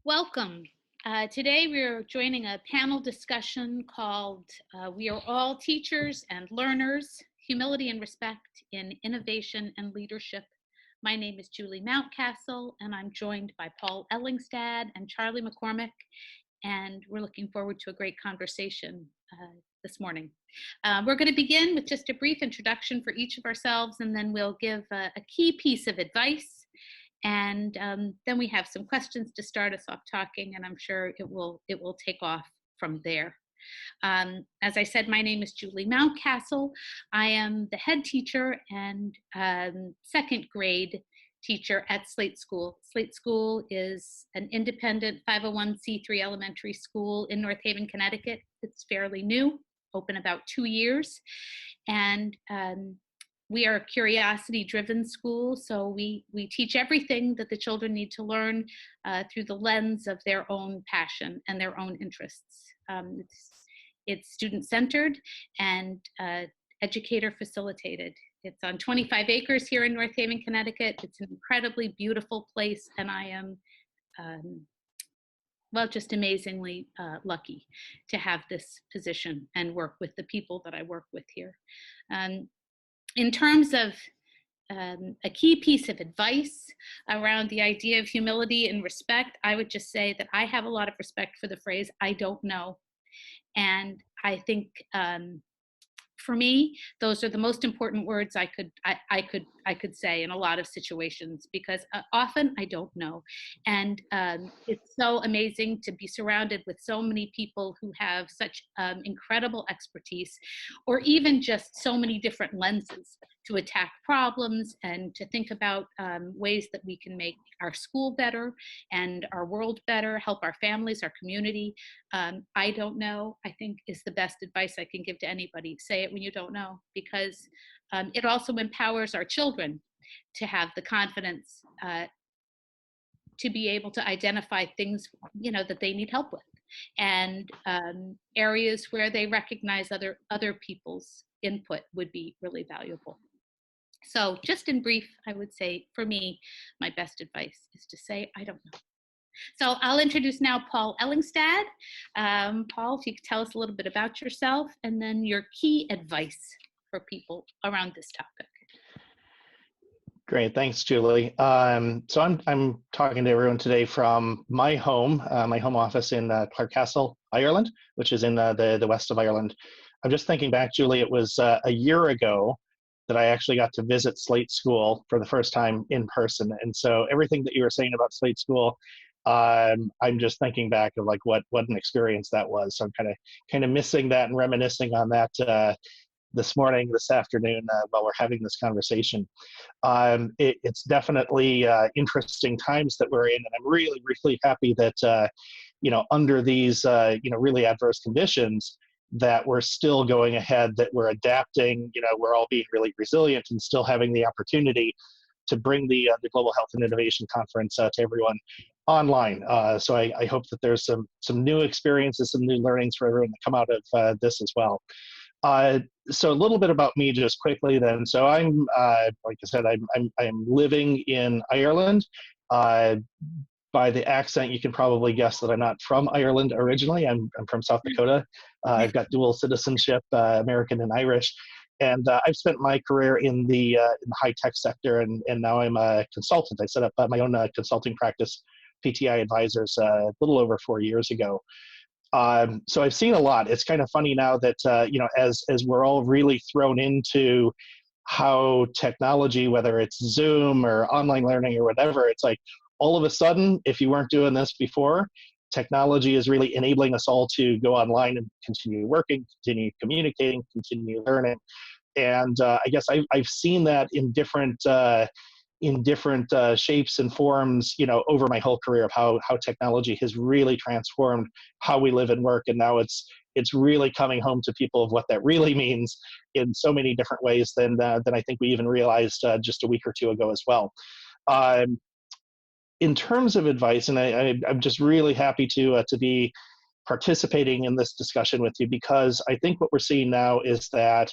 Welcome. Today we are joining a panel discussion called We Are All Teachers and Learners, Humility and Respect in Innovation and Leadership. My name is Julie Mountcastle, and I'm joined by Paul Ellingstad and Charlie MacCormack, and we're looking forward to a great conversation this morning. We're going to begin with just a brief introduction for each of ourselves, and then we'll give a key piece of advice. And then we have some questions to start us off talking, and I'm sure it will take off from there. As I said, my name is Julie Mountcastle. I am the head teacher and second grade teacher at Slate School. Slate School is an independent 501c3 elementary school in North Haven, Connecticut. It's fairly new, open about 2 years. And we are a curiosity-driven school, so we teach everything that the children need to learn through the lens of their own passion and their own interests. It's student-centered and educator-facilitated. It's on 25 acres here in North Haven, Connecticut. It's an incredibly beautiful place, and I am, just amazingly lucky to have this position and work with the people that I work with here. In terms of a key piece of advice around the idea of humility and respect, I would just say that I have a lot of respect for the phrase, I don't know. And I think for me, those are the most important words I could say in a lot of situations, because often I don't know. And it's so amazing to be surrounded with so many people who have such incredible expertise, or even just so many different lenses to attack problems and to think about ways that we can make our school better and our world better, help our families, our community. I don't know, I think, is the best advice I can give to anybody. Say it when you don't know, because it also empowers our children to have the confidence to be able to identify things, that they need help with, and areas where they recognize other people's input would be really valuable. So just in brief, I would say, for me, my best advice is to say, I don't know. So I'll introduce now Paul Ellingstad. Paul, if you could tell us a little bit about yourself and then your key advice for people around this topic. Great, thanks, Julie. So I'm talking to everyone today from my home office in Mountcastle, Ireland, which is in the west of Ireland. I'm just thinking back, Julie, it was a year ago that I actually got to visit Slate School for the first time in person. And so everything that you were saying about Slate School, I'm just thinking back of like what an experience that was. So I'm kind of missing that and reminiscing on that this afternoon while we're having this conversation. It's definitely interesting times that we're in, and I'm really, really happy that under these really adverse conditions, that we're still going ahead, that we're adapting, we're all being really resilient and still having the opportunity to bring the Global Health and Innovation Conference to everyone online. So I hope that there's some new experiences, some new learnings for everyone that come out of this as well. So a little bit about me just quickly then. So I'm, like I said, I'm living in Ireland. By the accent, you can probably guess that I'm not from Ireland originally. I'm from South Dakota. I've got dual citizenship, American and Irish. And I've spent my career in the high-tech sector, and now I'm a consultant. I set up my own consulting practice, PTI Advisors, a little over 4 years ago. So I've seen a lot. It's kind of funny now that, as we're all really thrown into how technology, whether it's Zoom or online learning or whatever, it's like, all of a sudden, if you weren't doing this before, technology is really enabling us all to go online and continue working, continue communicating, continue learning. And I guess I've seen that in different shapes and forms, over my whole career, of how technology has really transformed how we live and work. And now it's really coming home to people of what that really means in so many different ways than I think we even realized just a week or two ago as well. In terms of advice, and I'm just really happy to be participating in this discussion with you, because I think what we're seeing now is that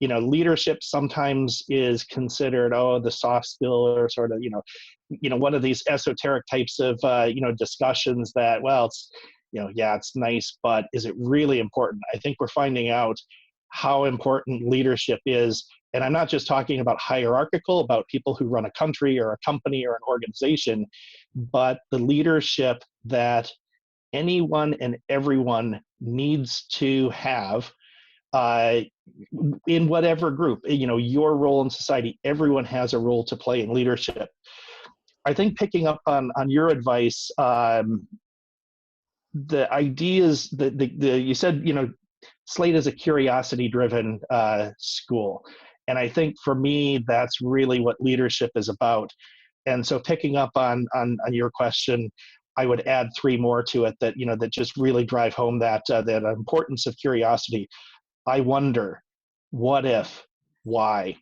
leadership sometimes is considered, oh, the soft skill, or sort of, one of these esoteric types of, discussions that, well, it's, yeah, it's nice, but is it really important? I think we're finding out how important leadership is. And I'm not just talking about hierarchical, about people who run a country or a company or an organization, but the leadership that anyone and everyone needs to have in whatever group, your role in society. Everyone has a role to play in leadership. I think picking up on your advice, the ideas that you said, Slate is a curiosity-driven school. And I think for me, that's really what leadership is about. And so picking up on your question, I would add 3 more to it that, that just really drive home that importance of curiosity. I wonder, what if, why?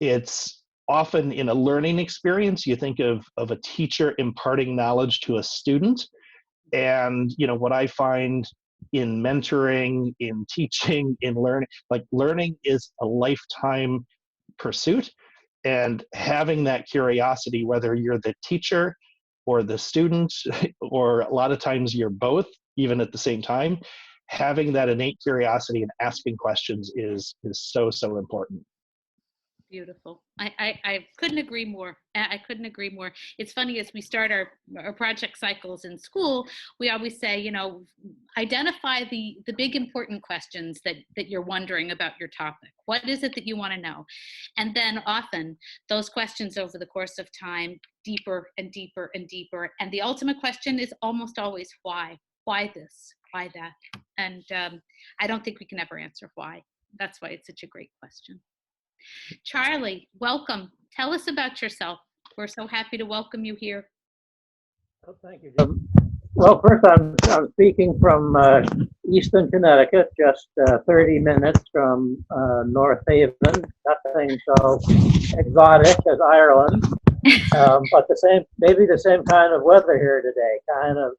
It's often in a learning experience, you think of a teacher imparting knowledge to a student. And, what I find in mentoring, in teaching, in learning is a lifetime pursuit. And having that curiosity, whether you're the teacher or the student, or a lot of times you're both, even at the same time, having that innate curiosity and asking questions is so important. Beautiful. I couldn't agree more. I couldn't agree more. It's funny, as we start our project cycles in school, we always say, identify the big important questions that you're wondering about your topic. What is it that you want to know? And then often those questions over the course of time, deeper and deeper and deeper. And the ultimate question is almost always why? Why this? Why that? And I don't think we can ever answer why. That's why it's such a great question. Charlie, welcome. Tell us about yourself. We're so happy to welcome you here. Oh, thank you. Well, first, I'm speaking from Easton, Connecticut, just 30 minutes from North Haven. Nothing so exotic as Ireland, but maybe the same kind of weather here today, kind of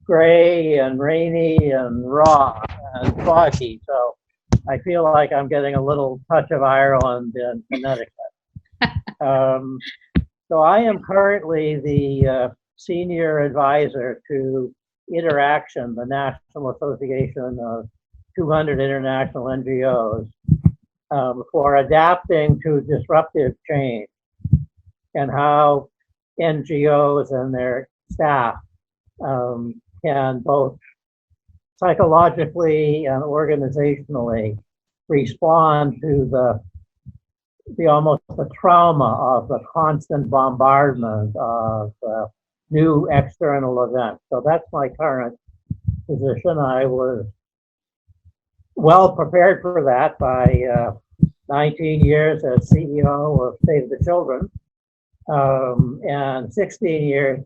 gray and rainy and raw and foggy. So I feel like I'm getting a little touch of Ireland in Connecticut. So I am currently the senior advisor to Interaction, the National Association of 200 international NGOs, for adapting to disruptive change, and how NGOs and their staff can both psychologically and organizationally respond to the almost the trauma of the constant bombardment of new external events. So that's my current position. I was well prepared for that by 19 years as CEO of Save the Children, and 16 years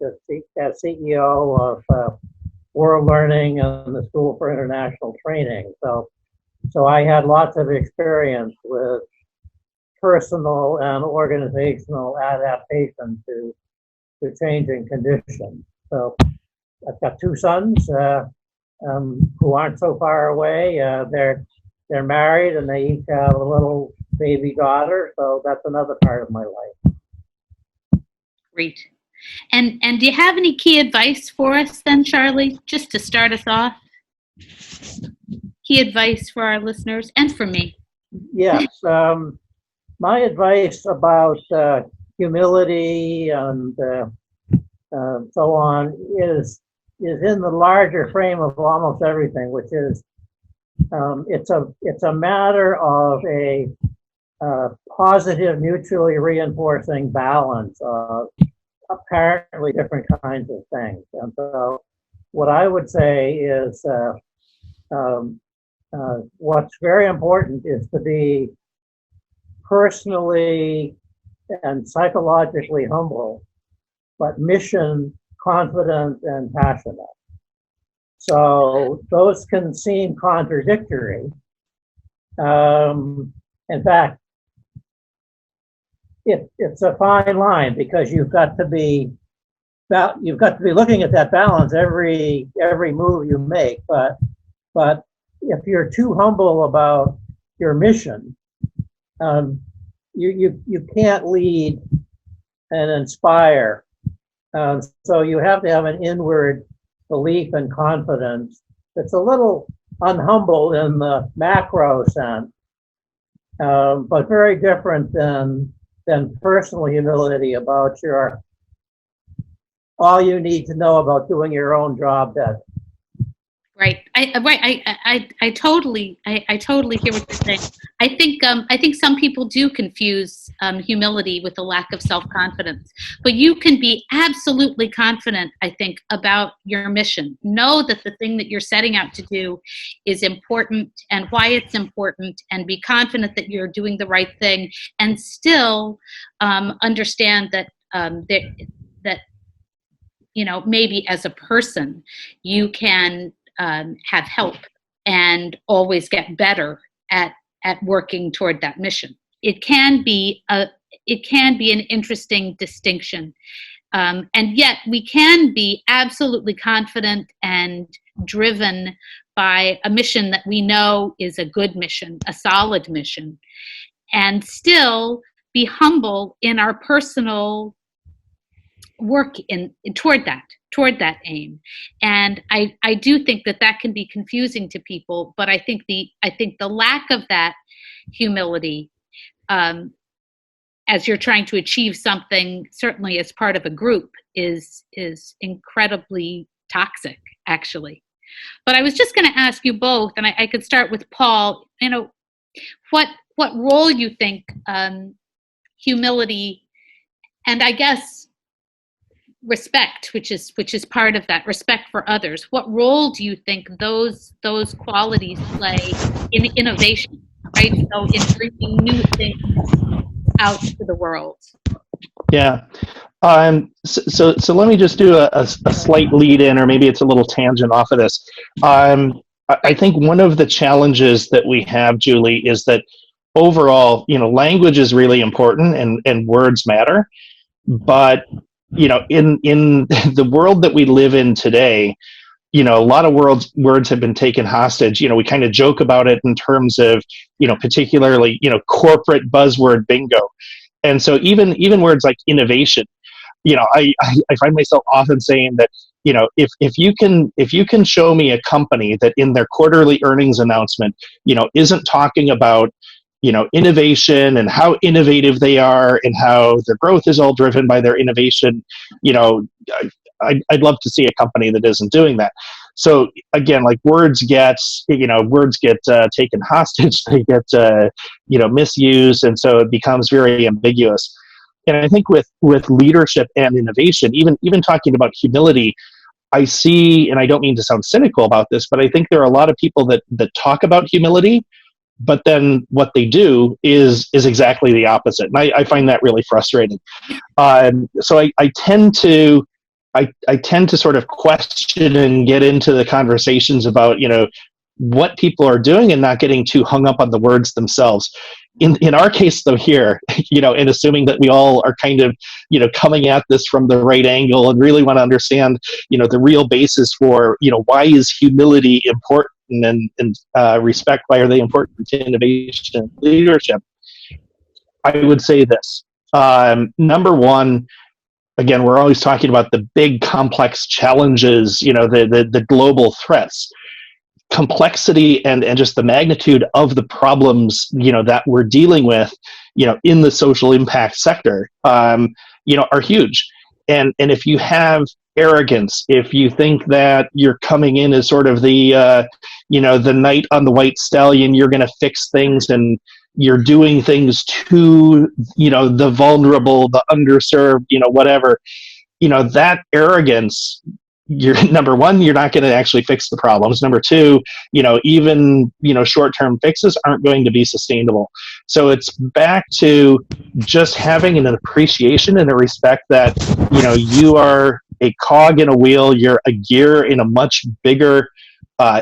as CEO of World Learning and the School for International Training. So I had lots of experience with personal and organizational adaptation to changing conditions. So I've got 2 sons who aren't so far away. They're married and they each have a little baby daughter. So that's another part of my life. Great. And do you have any key advice for us then, Charlie, just to start us off? Key advice for our listeners and for me. Yes. My advice about humility and so on is in the larger frame of almost everything, which is it's a matter of a positive, mutually reinforcing balance of apparently different kinds of things. And so what I would say is what's very important is to be personally and psychologically humble, but mission confident and passionate. So those can seem contradictory. In fact, it's a fine line, because you've got to be looking at that balance every move you make. But if you're too humble about your mission, you can't lead and inspire. So you have to have an inward belief and confidence. It's a little unhumble in the macro sense, but very different than personal humility about all you need to know about doing your own job better. Right. I totally hear what you're saying. I think some people do confuse humility with a lack of self-confidence, but you can be absolutely confident, I think, about your mission. Know that the thing that you're setting out to do is important and why it's important, and be confident that you're doing the right thing, and still understand that that maybe as a person you can have help and always get better at working toward that mission. It can be an interesting distinction, and yet we can be absolutely confident and driven by a mission that we know is a good mission, a solid mission, and still be humble in our personal work toward that aim. And I do think that can be confusing to people, but I think the lack of that humility, as you're trying to achieve something, certainly as part of a group, is incredibly toxic, actually. But I was just going to ask you both, and I could start with Paul, what role you think humility, and I guess respect, which is part of that, respect for others. What role do you think those qualities play in innovation, right? So in bringing new things out to the world. Yeah. So let me just do a slight lead in, or maybe it's a little tangent off of this. I think one of the challenges that we have, Julie, is that overall, language is really important and words matter, but in the world that we live in today, a lot of words have been taken hostage. We kind of joke about it in terms of, particularly, corporate buzzword bingo. And so even words like innovation, I find myself often saying that, if you can show me a company that in their quarterly earnings announcement, isn't talking about innovation and how innovative they are and how their growth is all driven by their innovation, I'd love to see a company that isn't doing that. So again, like words get taken hostage, they get misused, and so it becomes very ambiguous. And I think with leadership and innovation, even talking about humility, I see, and I don't mean to sound cynical about this, but I think there are a lot of people that talk about humility, but then what they do is exactly the opposite. And I find that really frustrating. So I tend to sort of question and get into the conversations about, what people are doing and not getting too hung up on the words themselves. In our case, though, here, and assuming that we all are kind of, coming at this from the right angle and really want to understand, the real basis for, why is humility important and respect, why are they important to innovation and leadership? I would say this. Number one, again, we're always talking about the big complex challenges, the global threats. Complexity and just the magnitude of the problems, that we're dealing with, in the social impact sector, are huge. And if you have arrogance, if you think that you're coming in as sort of the knight on the white stallion, you're going to fix things, and you're doing things to, the vulnerable, the underserved, whatever, that arrogance, number one, you're not going to actually fix the problems. Number two, even, short-term fixes aren't going to be sustainable. So it's back to just having an appreciation and a respect that, you are a cog in a wheel, you're a gear in a much bigger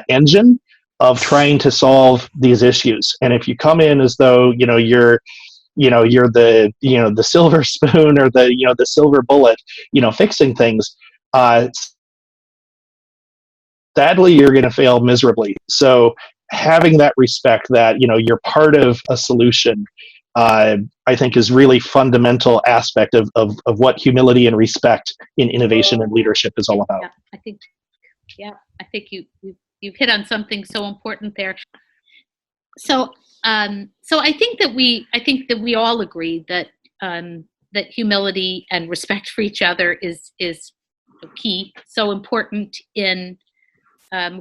engine of trying to solve these issues. And if you come in as though, you're the silver spoon or the silver bullet, fixing things, sadly, you're going to fail miserably. So having that respect that, you're part of a solution, I think is really fundamental aspect of what humility and respect in innovation and leadership is all about. I think you've hit on something so important there. So I think that we all agree that that humility and respect for each other is key, so important in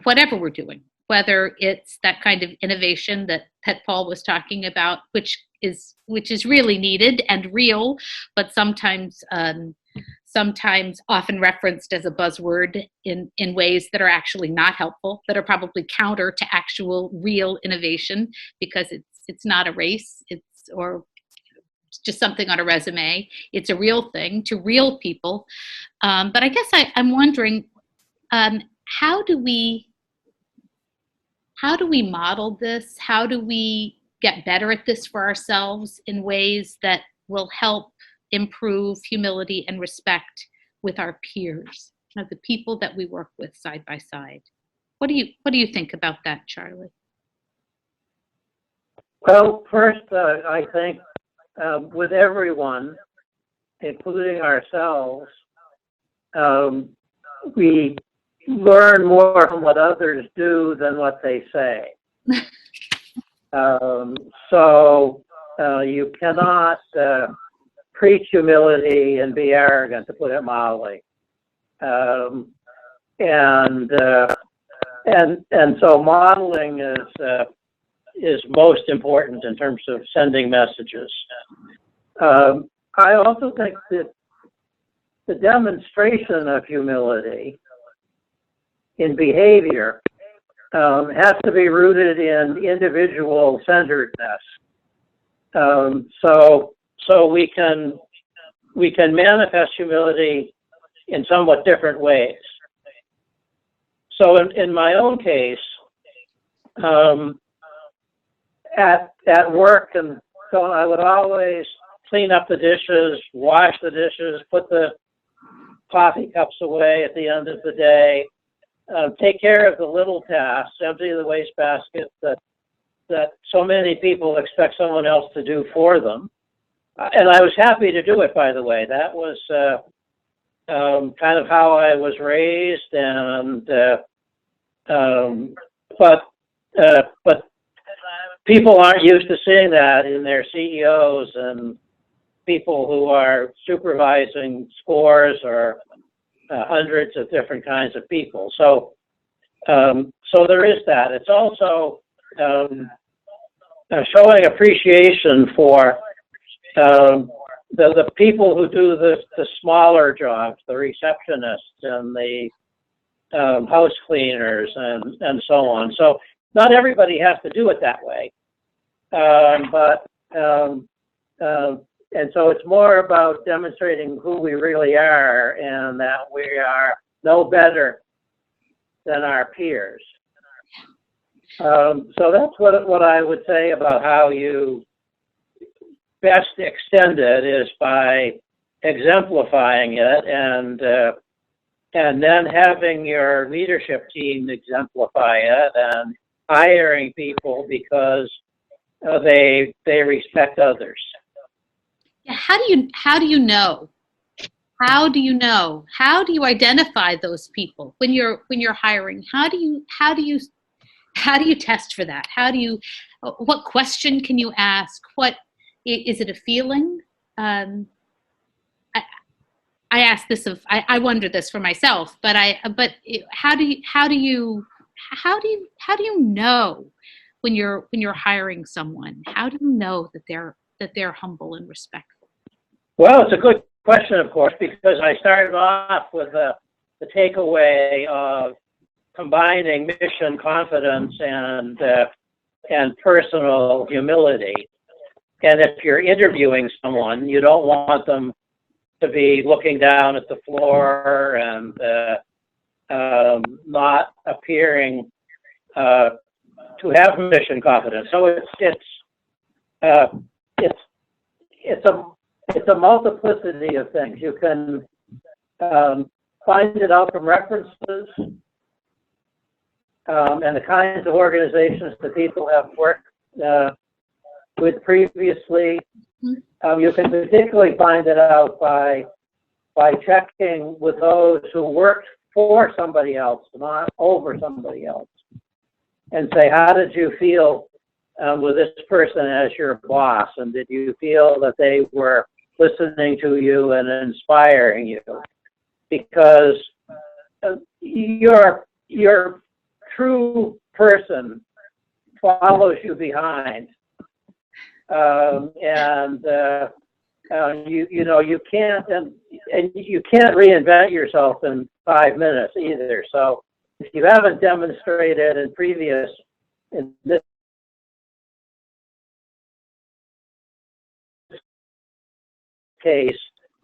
whatever we're doing, whether it's that kind of innovation that Paul was talking about, which is really needed and real, but sometimes often referenced as a buzzword in ways that are actually not helpful, that are probably counter to actual real innovation, because it's not a race, or just something on a resume. It's a real thing to real people. But I guess I'm wondering, how do we model this? How do we get better at this for ourselves in ways that will help improve humility and respect with our peers, the people that we work with side by side? What do you think about that, Charlie? Well, first, I think with everyone, including ourselves, we learn more from what others do than what they say. So you cannot preach humility and be arrogant, to put it mildly. And so modeling is most important in terms of sending messages. I also think that the demonstration of humility in behavior has to be rooted in individual centeredness. So we can manifest humility in somewhat different ways. So in my own case, at work, and so I would always clean up the dishes, wash the dishes, put the coffee cups away at the end of the day, take care of the little tasks, empty the wastebasket that so many people expect someone else to do for them. And I was happy to do it, by the way. That was kind of how I was raised, and but people aren't used to seeing that in their CEOs and people who are supervising scores or hundreds of different kinds of people. So there is that. It's also showing appreciation for the people who do the smaller jobs, the receptionists and the house cleaners and so on. So not everybody has to do it that way, and so it's more about demonstrating who we really are and that we are no better than our peers. So that's what I would say about how you best extend it, is by exemplifying it and then having your leadership team exemplify it and hiring people because they respect others. Yeah, how do you know? How do you know? How do you identify those people when you're hiring? How do you test for that? What question can you ask? What is it, a feeling? I ask this I wonder this for myself, but how do you know when you're hiring someone? How do you know that they're humble and respectful? Well, it's a good question, of course, because I started off with the takeaway of combining mission confidence and personal humility. And if you're interviewing someone, you don't want them to be looking down at the floor and not appearing to have mission confidence. So it's a multiplicity of things. You can find it out from references and the kinds of organizations that people have worked with previously. You can particularly find it out by checking with those who worked for somebody else, not over somebody else, and say, how did you feel with this person as your boss? And did you feel that they were listening to you and inspiring you? Because your true person follows you behind. You can't, and you can't reinvent yourself in 5 minutes either. So if you haven't demonstrated in this case,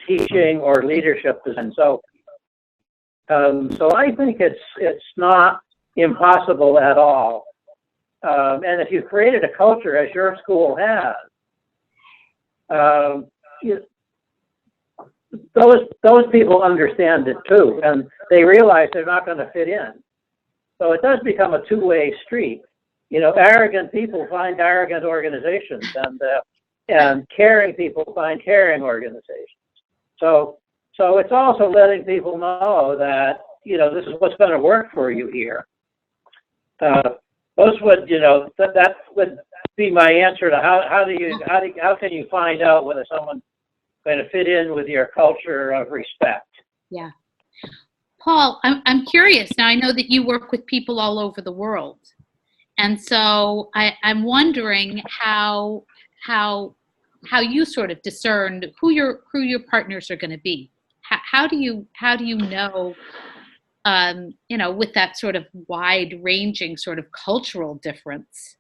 teaching or leadership position. So I think it's not impossible at all. And if you've created a culture, as your school has, those people understand it too, and they realize they're not going to fit in. So it does become a two-way street. Arrogant people find arrogant organizations, and caring people find caring organizations. So it's also letting people know that this is what's going to work for you here. Those would that would be my answer to how can you find out whether someone's going to fit in with your culture of respect. Yeah. Paul, I'm curious. Now I know that you work with people all over the world, and so I'm wondering how you sort of discerned who your partners are going to be. How do you know? With that sort of wide-ranging sort of cultural difference,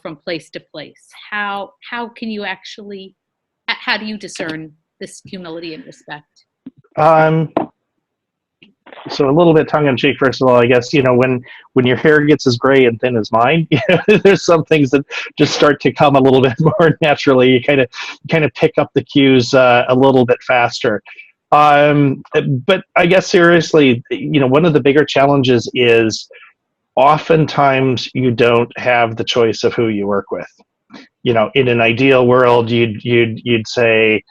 from place to place, how can you actually? How do you discern this humility and respect? So a little bit tongue-in-cheek, first of all, I guess, when your hair gets as gray and thin as mine, there's some things that just start to come a little bit more naturally. You kind of pick up the cues a little bit faster. But I guess seriously, one of the bigger challenges is oftentimes you don't have the choice of who you work with. In an ideal world, you'd say,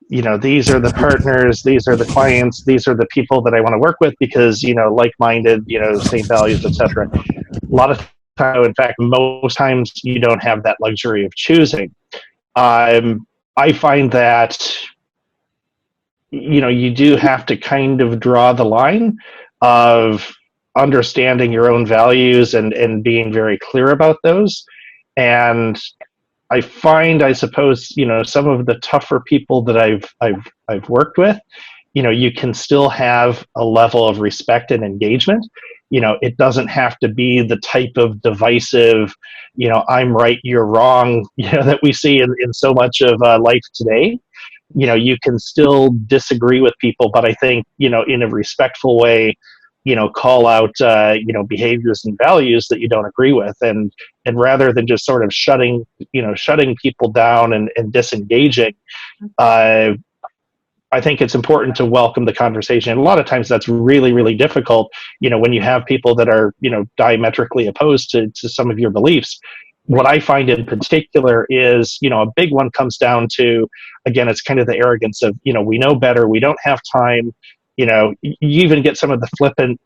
these are the partners, these are the clients, these are the people that I want to work with because, like-minded, same values, etc. A lot of time, in fact, most times you don't have that luxury of choosing. I find that, you do have to kind of draw the line of understanding your own values and being very clear about those. And I find, I suppose, some of the tougher people that I've worked with, you can still have a level of respect and engagement. It doesn't have to be the type of divisive, I'm right, you're wrong, that we see in so much of life today. You can still disagree with people, but I think, in a respectful way, call out, behaviors and values that you don't agree with. And rather than just sort of shutting people down and disengaging, I think it's important to welcome the conversation. And a lot of times that's really, really difficult, when you have people that are, diametrically opposed to some of your beliefs. What I find in particular is, a big one comes down to, again, it's kind of the arrogance of, we know better, we don't have time. You even get some of the flippant,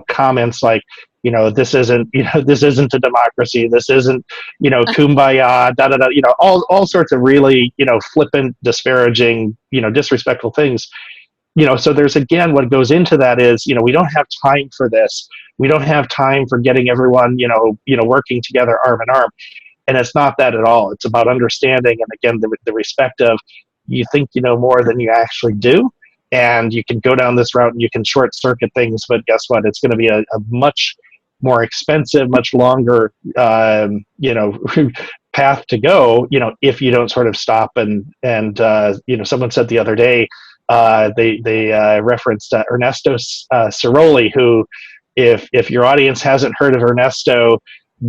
comments like, this isn't a democracy. This isn't, kumbaya, da da da. All sorts of really, flippant, disparaging, disrespectful things. So there's, again, what goes into that is, we don't have time for this. We don't have time for getting everyone, working together arm in arm. And it's not that at all. It's about understanding. And again, the respect of, you think you know more than you actually do. And you can go down this route and you can short circuit things, but guess what? It's going to be a much more expensive, much longer, path to go, if you don't sort of stop and someone said the other day, they referenced Ernesto Ciroli, who, if your audience hasn't heard of Ernesto,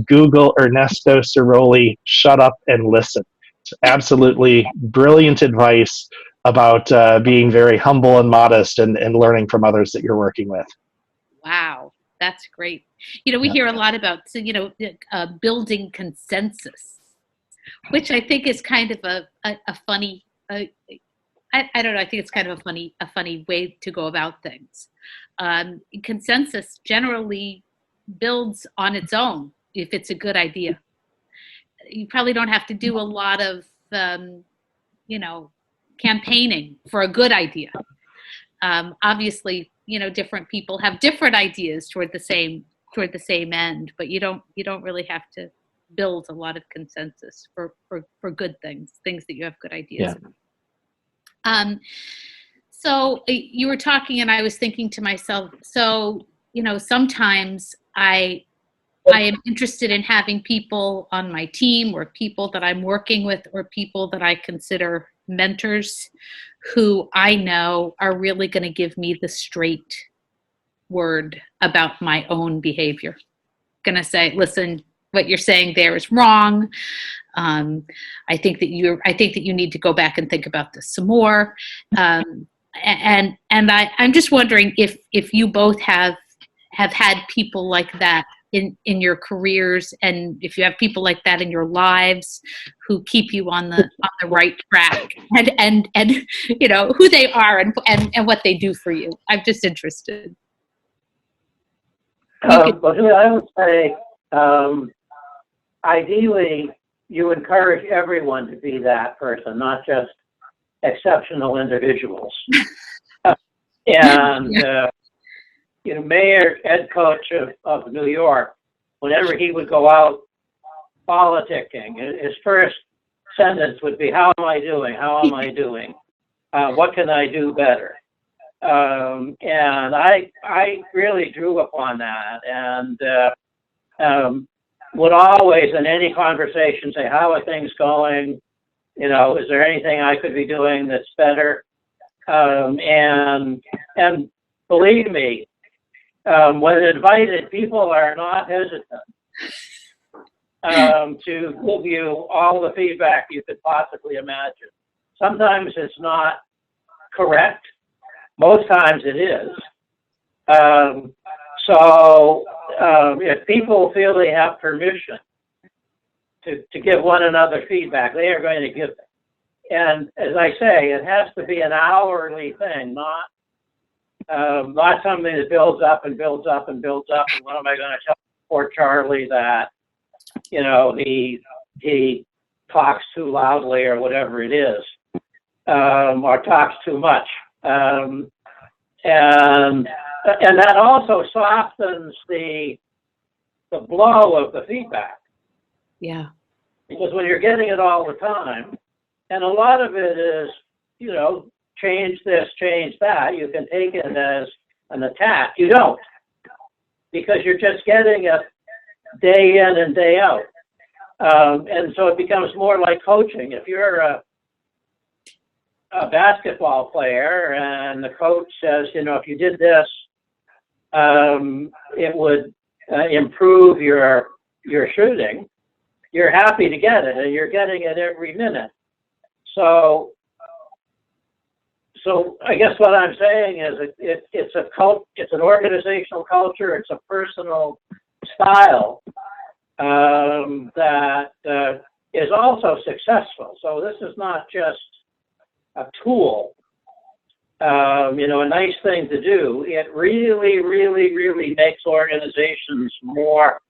Google Ernesto Ciroli, shut up and listen. It's absolutely brilliant advice about being very humble and modest and learning from others that you're working with. Wow, that's great. We hear a lot about, building consensus. which I think is kind of a funny, I don't know, I think it's kind of a funny way to go about things. Consensus generally builds on its own if it's a good idea. You probably don't have to do a lot of, campaigning for a good idea. Obviously, different people have different ideas toward the same end, but you don't really have to build a lot of consensus for good things that you have good ideas about. So you were talking, and I was thinking to myself, so sometimes I am interested in having people on my team, or people that I'm working with, or people that I consider mentors, who I know are really going to give me the straight word about my own behavior. Going to say, listen, what you're saying there is wrong. I think that you need to go back and think about this some more. And I'm just wondering if you both have had people like that in your careers, and if you have people like that in your lives who keep you on the right track, and who they are and what they do for you. I'm just interested. Well, I would say, ideally, you encourage everyone to be that person, not just exceptional individuals. And Mayor Ed Coach of New York, whenever he would go out politicking, his first sentence would be, "How am I doing? How am I doing? What can I do better?" And I really drew upon that, and would always, in any conversation, say, "How are things going? Is there anything I could be doing that's better?" And believe me, when invited, people are not hesitant to give you all the feedback you could possibly imagine. Sometimes it's not correct. Most times it is. So if people feel they have permission to give one another feedback, they are going to give it. And as I say, it has to be an hourly thing, not something that builds up and builds up and builds up. And what am I going to tell poor Charlie that, he talks too loudly or whatever it is, or talks too much. And that also softens the blow of the feedback. Yeah. Because when you're getting it all the time, and a lot of it is, change this, change that, you can take it as an attack. You don't, because you're just getting it day in and day out. And so it becomes more like coaching. If you're a basketball player and the coach says, if you did this, it would improve your shooting, you're happy to get it, and you're getting it every minute. So I guess what I'm saying is it's an organizational culture, it's a personal style that is also successful. So this is not just a tool, a nice thing to do. It really, really, really makes organizations more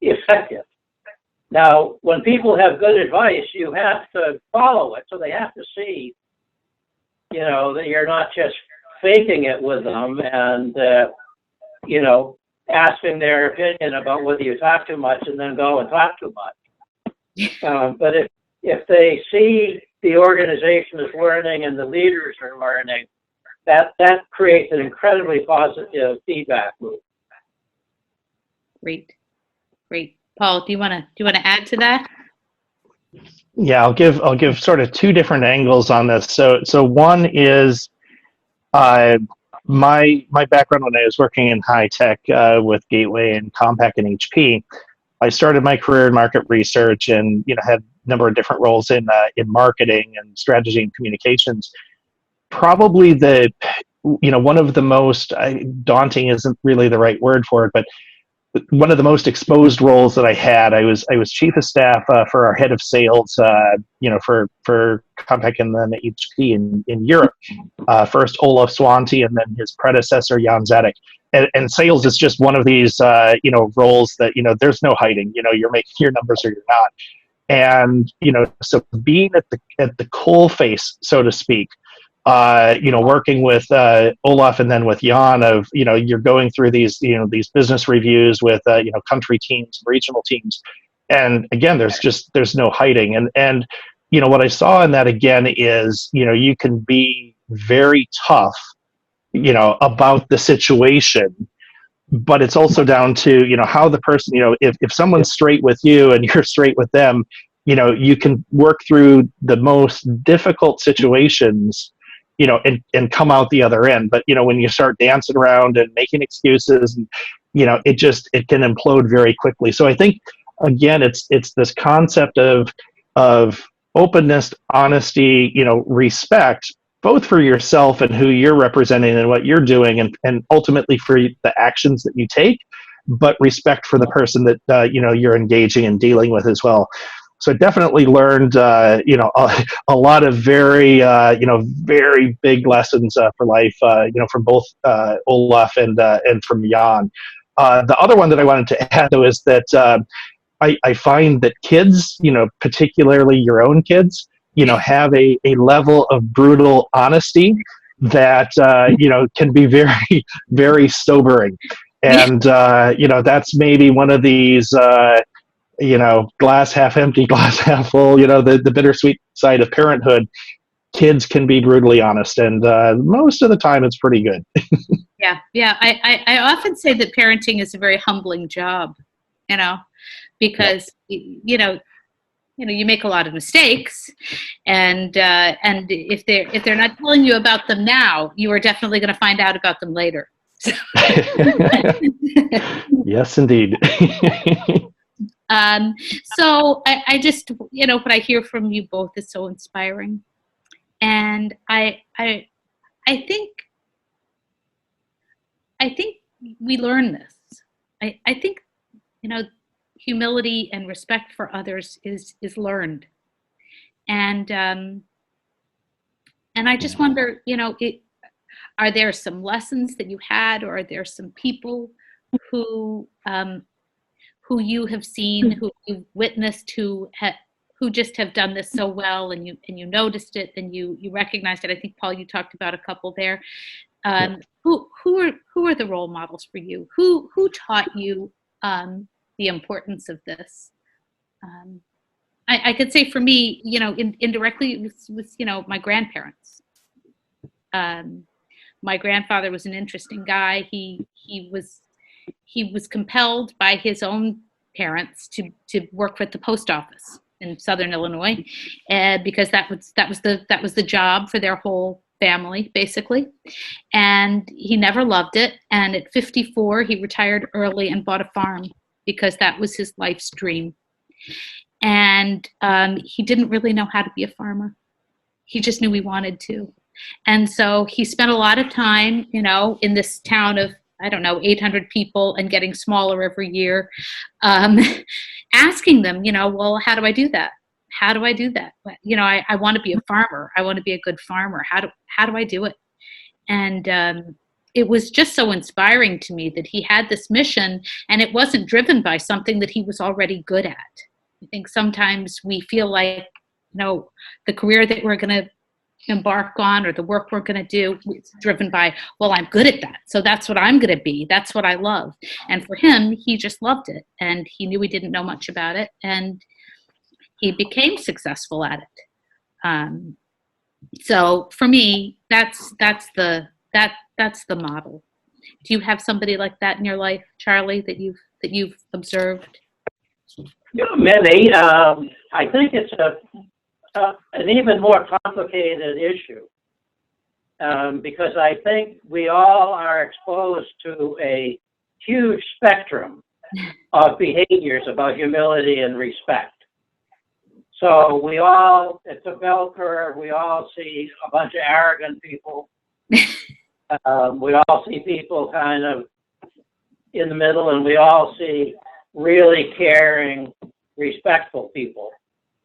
effective. Now, when people have good advice, you have to follow it. So they have to see, that you're not just faking it with them and, asking their opinion about whether you talk too much and then go and talk too much. But if they see the organization is learning and the leaders are learning, that creates an incredibly positive feedback loop. Great. Paul, do you want to add to that? Yeah, I'll give sort of two different angles on this. So one is my background when I was working in high tech with Gateway and Compaq and HP. I started my career in market research and had a number of different roles in marketing and strategy and communications. Probably one of the most daunting isn't really the right word for it, but one of the most exposed roles that I had. I was chief of staff for our head of sales, for Compaq and then HC in Europe. First Olaf Swanti and then his predecessor Jan Zadek. And sales is just one of these roles that there's no hiding. You're making your numbers or you're not. And so being at the coal face, so to speak, working with Olaf and then with Jan of, you're going through these business reviews with, country teams, regional teams. And again, there's no hiding. And what I saw in that again is, you can be very tough, about the situation, but it's also down to, how the person, if someone's straight with you and you're straight with them, you can work through the most difficult situations, and come out the other end. But, when you start dancing around and making excuses, and, it can implode very quickly. So I think, again, it's this concept of openness, honesty, respect, both for yourself and who you're representing and what you're doing, and ultimately for the actions that you take, but respect for the person that, you're engaging and dealing with as well. So I definitely learned, a lot of very, very big lessons for life, from both Olaf and from Jan. The other one that I wanted to add, though, is that I find that kids, particularly your own kids, have a level of brutal honesty that, can be very, very sobering. And, that's maybe one of these, glass half empty, glass half full, the bittersweet side of parenthood. Kids can be brutally honest, and most of the time it's pretty good. Yeah. I often say that parenting is a very humbling job, because, you make a lot of mistakes, and if they're not telling you about them now, you are definitely going to find out about them later. Yes, indeed. So I just, what I hear from you both is so inspiring, and I think we learn this. I think, humility and respect for others is learned, and I just wonder, are there some lessons that you had, or are there some people who you have seen, who you've witnessed, who just have done this so well, and you noticed it, and you recognized it? I think, Paul, you talked about a couple there. Who are the role models for you? Who taught you the importance of this? I could say for me, indirectly, it was my grandparents. My grandfather was an interesting guy. He was compelled by his own parents to work at the post office in Southern Illinois, because that was the job for their whole family, basically. And he never loved it. And at 54, he retired early and bought a farm, because that was his life's dream. And he didn't really know how to be a farmer. He just knew he wanted to. And so he spent a lot of time, in this town of, 800 people, and getting smaller every year, asking them, well, how do I do that? How do I do that? I want to be a farmer. I want to be a good farmer. How do I do it? And it was just so inspiring to me that he had this mission, and it wasn't driven by something that he was already good at. I think sometimes we feel like, the career that we're going to embark on, or the work we're going to do, it's driven by, well, I'm good at that, so that's what I'm going to be. That's what I love. And for him, he just loved it, and he knew he didn't know much about it, and he became successful at it. So for me, that's the model. Do you have somebody like that in your life, Charlie, that you've observed? Many. I think it's an even more complicated issue, because I think we all are exposed to a huge spectrum of behaviors about humility and respect. So it's a bell curve. We all see a bunch of arrogant people. We all see people kind of, in the middle, and we all see really caring, respectful people.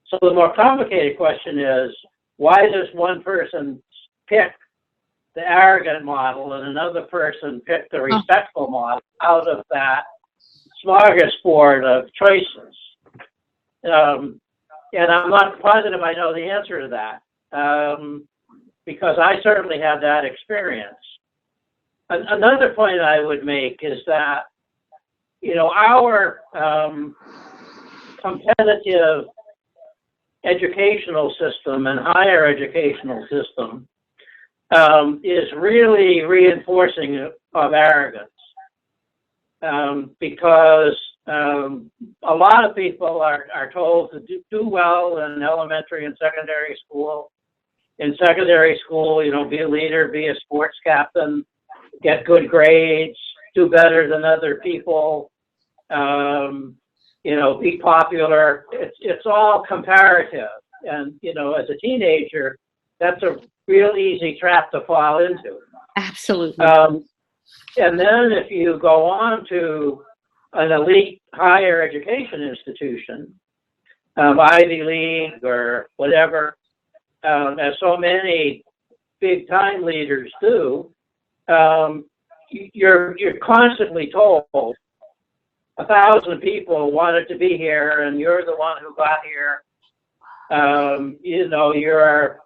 So the more complicated question is, why does one person pick the arrogant model and another person pick the respectful model out of that smorgasbord of choices? And I'm not positive I know the answer to that, because I certainly had that experience. Another point I would make is that, our competitive educational system and higher educational system is really reinforcing of arrogance, because a lot of people are told to do well in elementary and secondary school. In secondary school, be a leader, be a sports captain, get good grades, do better than other people, be popular. It's all comparative. And, as a teenager, that's a real easy trap to fall into. Absolutely. And then if you go on to an elite higher education institution, Ivy League or whatever, as so many big time leaders do, you're constantly told 1,000 people wanted to be here and you're the one who got here. You're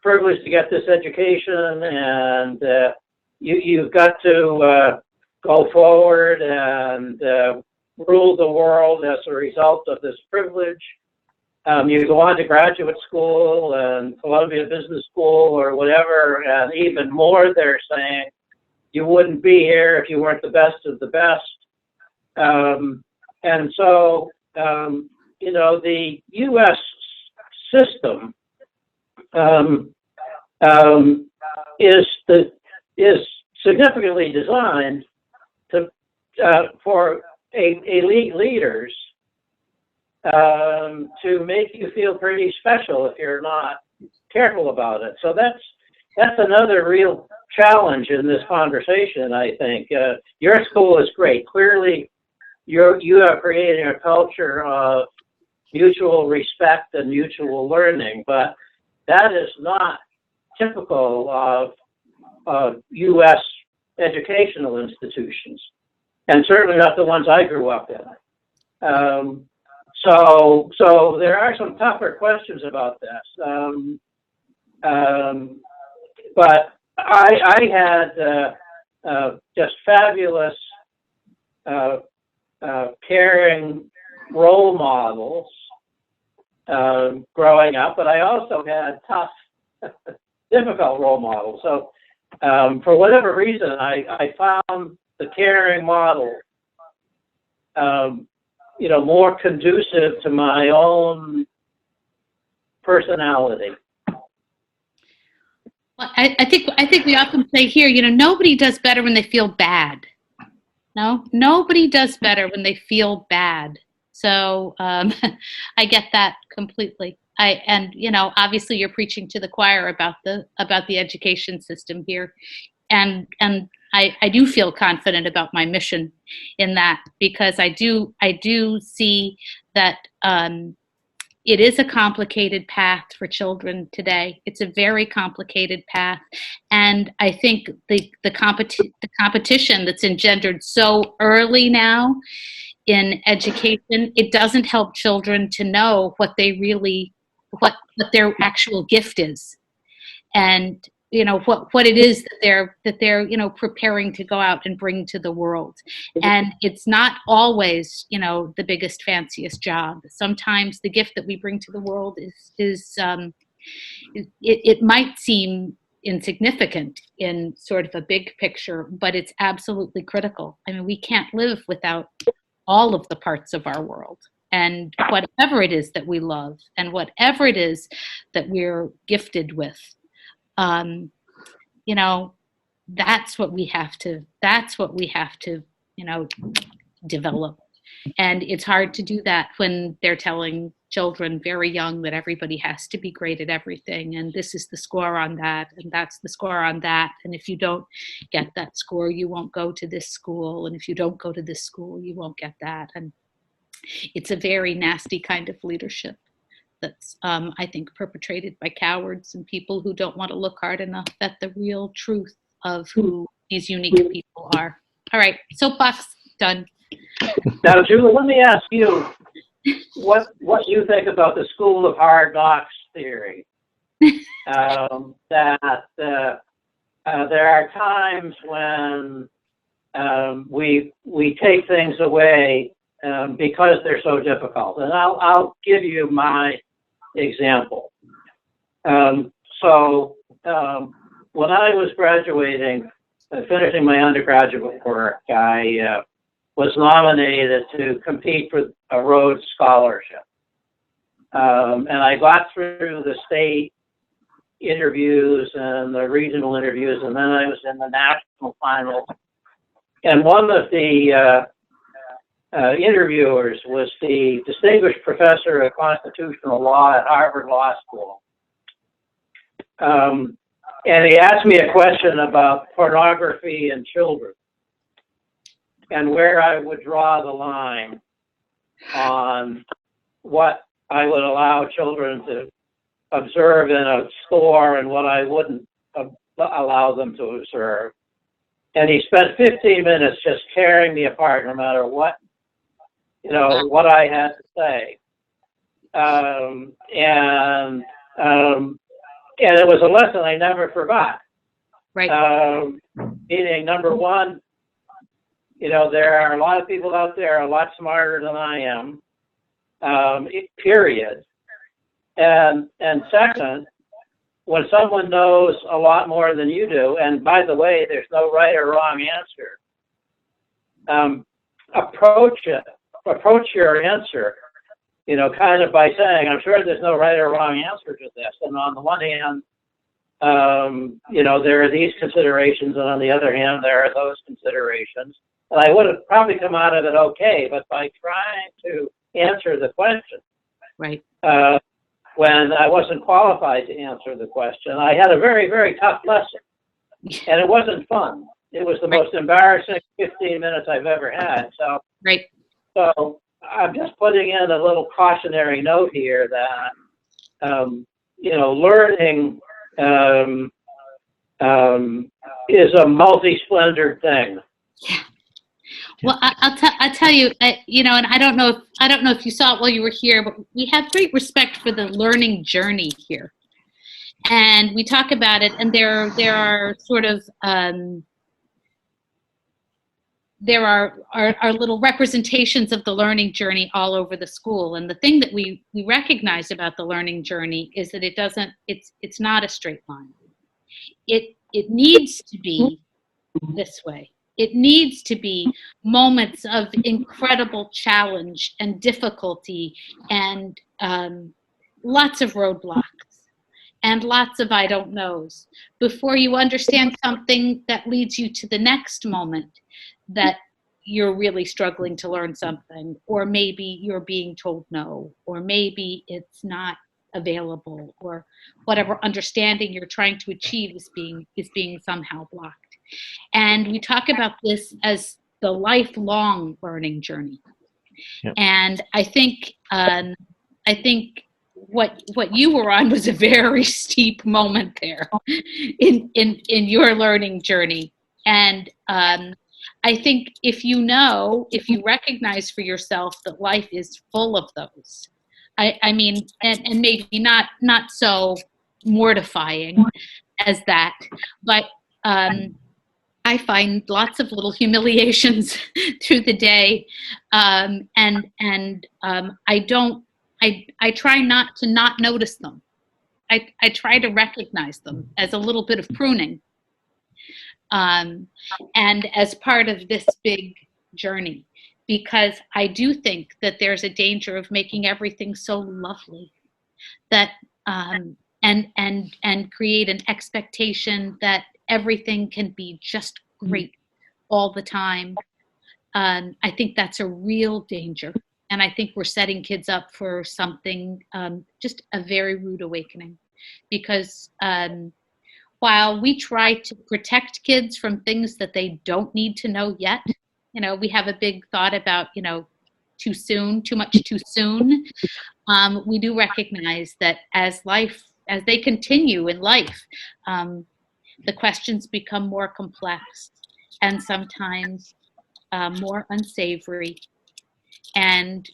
privileged to get this education, and you've got to go forward and rule the world as a result of this privilege. You go on to graduate school and Columbia Business School or whatever, and even more, they're saying you wouldn't be here if you weren't the best of the best. And so, the U.S. system is significantly designed for elite leaders to make you feel pretty special if you're not careful about it. So that's another real challenge in this conversation, I think. Your school is great. Clearly, you are creating a culture of mutual respect and mutual learning, but that is not typical of U.S. educational institutions, and certainly not the ones I grew up in. So there are some tougher questions about this. But I had just fabulous, caring role models growing up, but I also had tough, difficult role models. So for whatever reason, I found the caring model more conducive to my own personality. Well, I think we often say here, nobody does better when they feel bad. No, nobody does better when they feel bad. So I get that completely. Obviously you're preaching to the choir about the education system here, and I do feel confident about my mission in that, because I do see that it is a complicated path for children today. It's a very complicated path, and I think the competition that's engendered so early now in education, it doesn't help children to know what their actual gift is, and what it is that they're preparing to go out and bring to the world. And it's not always the biggest, fanciest job. Sometimes the gift that we bring to the world is it might seem insignificant in sort of a big picture, but it's absolutely critical. I mean, we can't live without all of the parts of our world, and whatever it is that we love and whatever it is that we're gifted with. That's what we have to develop. And it's hard to do that when they're telling children very young that everybody has to be great at everything, and this is the score on that, and that's the score on that, and if you don't get that score, you won't go to this school, and if you don't go to this school, you won't get that. And it's a very nasty kind of leadership that's, I think, perpetrated by cowards and people who don't want to look hard enough at the real truth of who these unique people are. All right, soapbox done. Now, Julie, let me ask you what you think about the school of hard knocks theory. That there are times when we take things away because they're so difficult, and I'll give you my example. So when I was graduating, finishing my undergraduate work, I was nominated to compete for a Rhodes Scholarship. And I got through the state interviews and the regional interviews, and then I was in the national final. And one of the interviewers was the distinguished professor of constitutional law at Harvard Law School. And he asked me a question about pornography in children and where I would draw the line on what I would allow children to observe in a store and what I wouldn't allow them to observe. And he spent 15 minutes just tearing me apart, no matter what, what I had to say. And it was a lesson I never forgot. Right. Meaning, number one, there are a lot of people out there a lot smarter than I am, period. And second, when someone knows a lot more than you do, and by the way, there's no right or wrong answer, approach your answer, kind of by saying, I'm sure there's no right or wrong answer to this. And on the one hand, there are these considerations, and on the other hand, there are those considerations. And I would have probably come out of it okay, but by trying to answer the question, right, when I wasn't qualified to answer the question, I had a very, very tough lesson, and it wasn't fun. It was the most embarrassing 15 minutes I've ever had. So, right. So I'm just putting in a little cautionary note here that learning is a multi-splendored thing. Yeah. Well, I'll tell you, and I don't know if you saw it while you were here, but we have great respect for the learning journey here, and we talk about it. And there are sort of there are little representations of the learning journey all over the school. And the thing that we recognize about the learning journey is that it's not a straight line. It needs to be this way. It needs to be moments of incredible challenge and difficulty and lots of roadblocks and lots of I don't knows before you understand something that leads you to the next moment that you're really struggling to learn something, or maybe you're being told no, or maybe it's not available, or whatever understanding you're trying to achieve is being somehow blocked. And we talk about this as the lifelong learning journey. Yep. And I think what you were on was a very steep moment there in your learning journey. And I think if you recognize for yourself that life is full of those, I mean, and maybe not so mortifying as that, but I find lots of little humiliations through the day, and I try not to not notice them. I try to recognize them as a little bit of pruning, and as part of this big journey, because I do think that there's a danger of making everything so lovely that and create an expectation that everything can be just great all the time. I think that's a real danger. And I think we're setting kids up for something, just a very rude awakening. Because while we try to protect kids from things that they don't need to know yet, we have a big thought about, too soon, too much too soon. We do recognize that as they continue in life, the questions become more complex and sometimes more unsavory. And,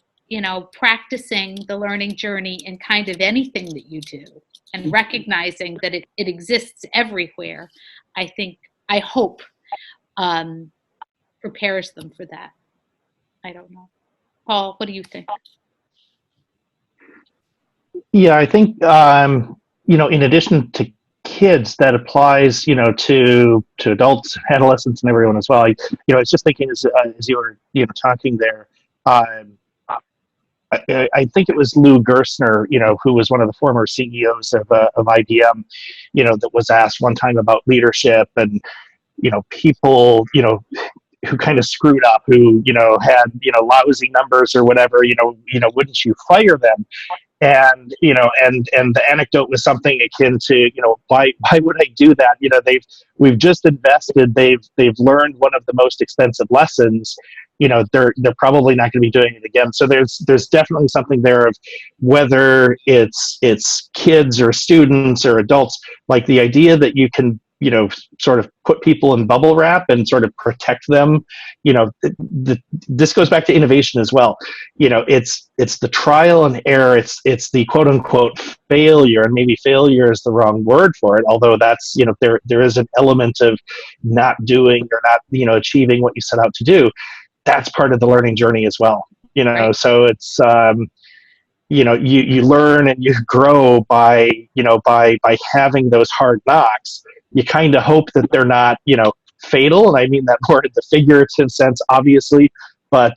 practicing the learning journey in kind of anything that you do and recognizing that it exists everywhere, I hope prepares them for that. I don't know. Paul, what do you think? Yeah, I think in addition to kids, that applies to adults, adolescents, and everyone as well. I was just thinking as you were talking there. I think it was Lou Gerstner, who was one of the former CEOs of IBM, that was asked one time about leadership and people who kind of screwed up, who had lousy numbers or whatever, wouldn't you fire them? And and the anecdote was something akin to why would I do that? We've just invested, they've learned one of the most expensive lessons. They're probably not going to be doing it again. So there's definitely something there of whether it's kids or students or adults, like the idea that you can sort of put people in bubble wrap and sort of protect them. This goes back to innovation as well. It's the trial and error. It's the quote unquote failure, and maybe failure is the wrong word for it. Although that's there is an element of not doing or not achieving what you set out to do. That's part of the learning journey as well. Right. So it's you learn and you grow by having those hard knocks. You kind of hope that they're not fatal, and I mean that more in the figurative sense, obviously. But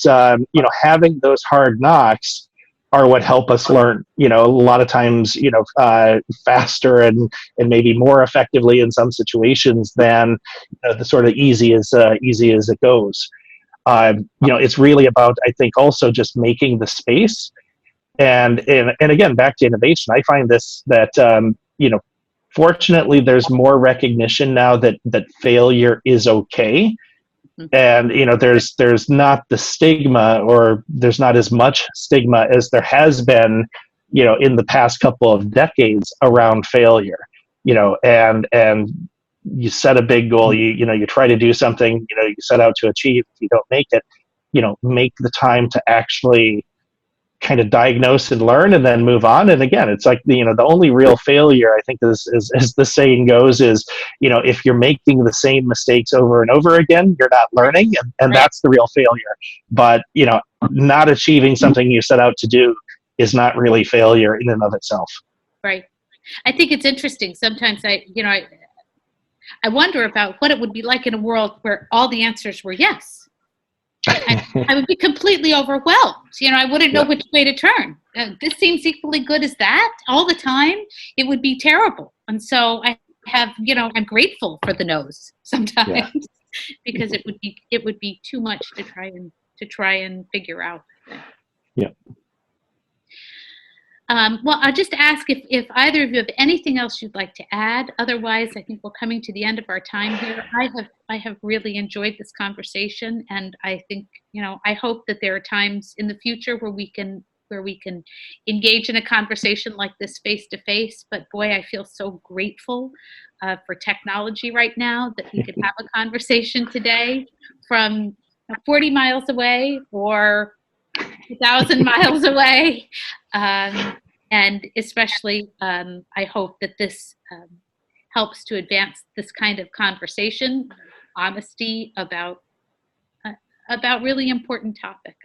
having those hard knocks are what help us learn. A lot of times, faster and maybe more effectively in some situations than the sort of easy as it goes. It's really about, I think, also just making the space. And again, back to innovation, I find that fortunately, there's more recognition now that failure is okay, and there's not the stigma, or there's not as much stigma as there has been, in the past couple of decades around failure. And you set a big goal, you try to do something, you set out to achieve. If you don't make it, make the time to actually kind of diagnose and learn and then move on. And again, it's like the only real failure, I think, is as the saying goes, is if you're making the same mistakes over and over again, you're not learning, and Right. That's the real failure. But not achieving something you set out to do is not really failure in and of itself. Right. I think it's interesting. Sometimes I wonder about what it would be like in a world where all the answers were yes. I would be completely overwhelmed. I wouldn't know which way to turn. This seems equally good as that all the time. It would be terrible. And so I'm grateful for the no's sometimes because it would be too much to try and figure out. Yeah. Well, I'll just ask if either of you have anything else you'd like to add. Otherwise, I think we're coming to the end of our time here. I have really enjoyed this conversation, and I think I hope that there are times in the future where we can engage in a conversation like this face to face. But boy, I feel so grateful for technology right now that we could have a conversation today from 40 miles away or 1,000 miles away. And especially, I hope that this helps to advance this kind of conversation, honesty about a really important topic.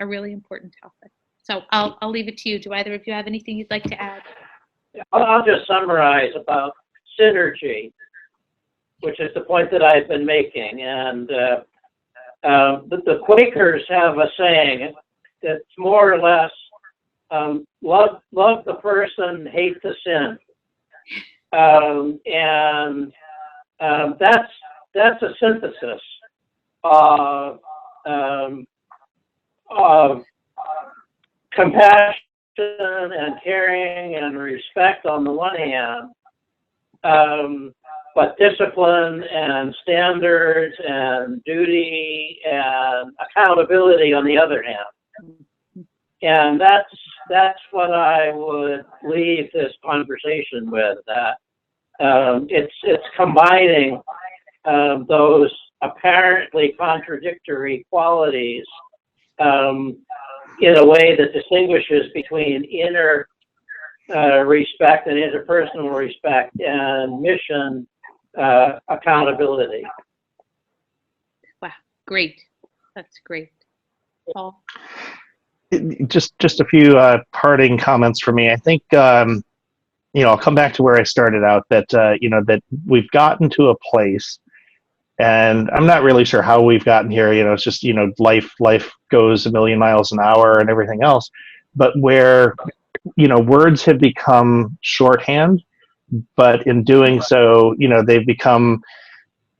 So I'll leave it to you. Do either of you have anything you'd like to add? I'll just summarize about synergy, which is the point that I've been making. And the Quakers have a saying that's more or less, love the person, hate the sin. And that's a synthesis of compassion and caring and respect on the one hand, but discipline and standards and duty and accountability on the other hand. And that's what I would leave this conversation with, that it's combining those apparently contradictory qualities in a way that distinguishes between inner respect and interpersonal respect and mission accountability. Wow, great. That's great. Paul? Just a few parting comments for me. I think, I'll come back to where I started out, that, that we've gotten to a place, and I'm not really sure how we've gotten here. It's just, life goes a million miles an hour and everything else, but where, words have become shorthand, but in doing so, they've become,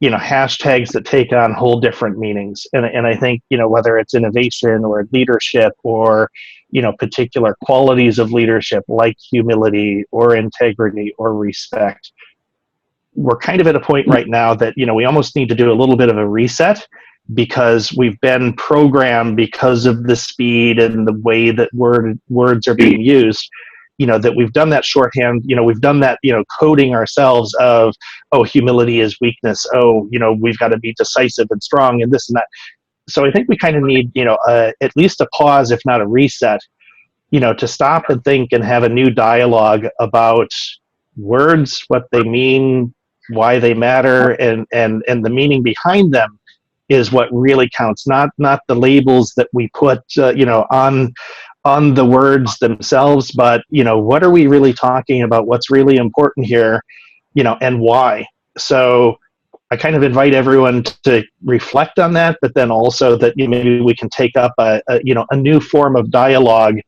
hashtags that take on whole different meanings. And I think, whether it's innovation or leadership or, particular qualities of leadership like humility or integrity or respect, we're kind of at a point right now that, we almost need to do a little bit of a reset, because we've been programmed, because of the speed and the way that words are being used, that we've done that shorthand, we've done that, coding ourselves of, oh, humility is weakness. Oh, we've got to be decisive and strong and this and that. So I think we kind of need, at least a pause, if not a reset, to stop and think and have a new dialogue about words, what they mean, why they matter, and the meaning behind them is what really counts, not the labels that we put, on the words themselves, but, what are we really talking about? What's really important here, and why? So I kind of invite everyone to reflect on that, but then also that maybe we can take up a new form of dialogue,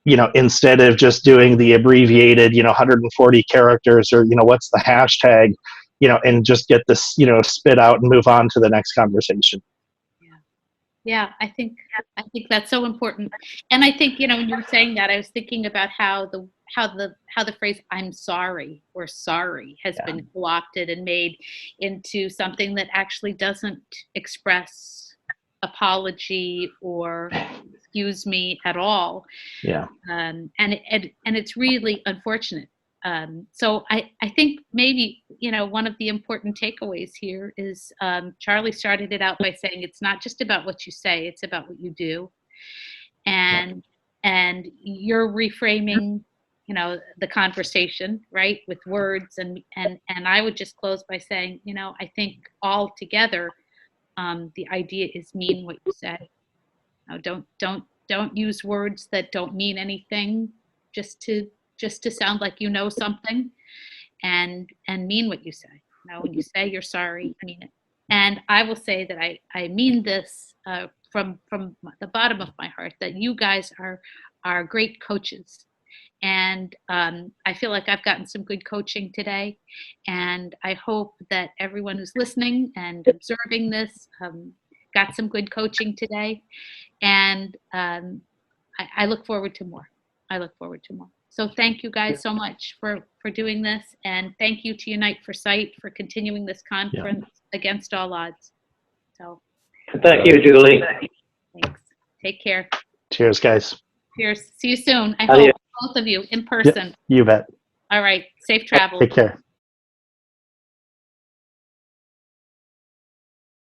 instead of just doing the abbreviated, 140 characters or, what's the hashtag, and just get this, spit out and move on to the next conversation. Yeah, I think that's so important. And I think, when you were saying that, I was thinking about how the phrase "I'm sorry" or "sorry" has been co-opted and made into something that actually doesn't express apology or excuse me at all. Yeah. And it's really unfortunate. So I think maybe, one of the important takeaways here is, Charlie started it out by saying it's not just about what you say, it's about what you do. And you're reframing, the conversation, right, with words. And I would just close by saying, I think all together, the idea is mean what you say. Don't use words that don't mean anything just to sound like something, and mean what you say. When you say you're sorry, mean it. And I will say that I mean this from the bottom of my heart, that you guys are great coaches. And I feel like I've gotten some good coaching today. And I hope that everyone who's listening and observing this got some good coaching today. And I look forward to more. So thank you guys so much for doing this. And thank you to Unite for Sight for continuing this conference against all odds. So thank you, Julie. Thanks. Take care. Cheers, guys. Cheers. See you soon. I hope both of you in person. Yep, you bet. All right. Safe travels. Take care.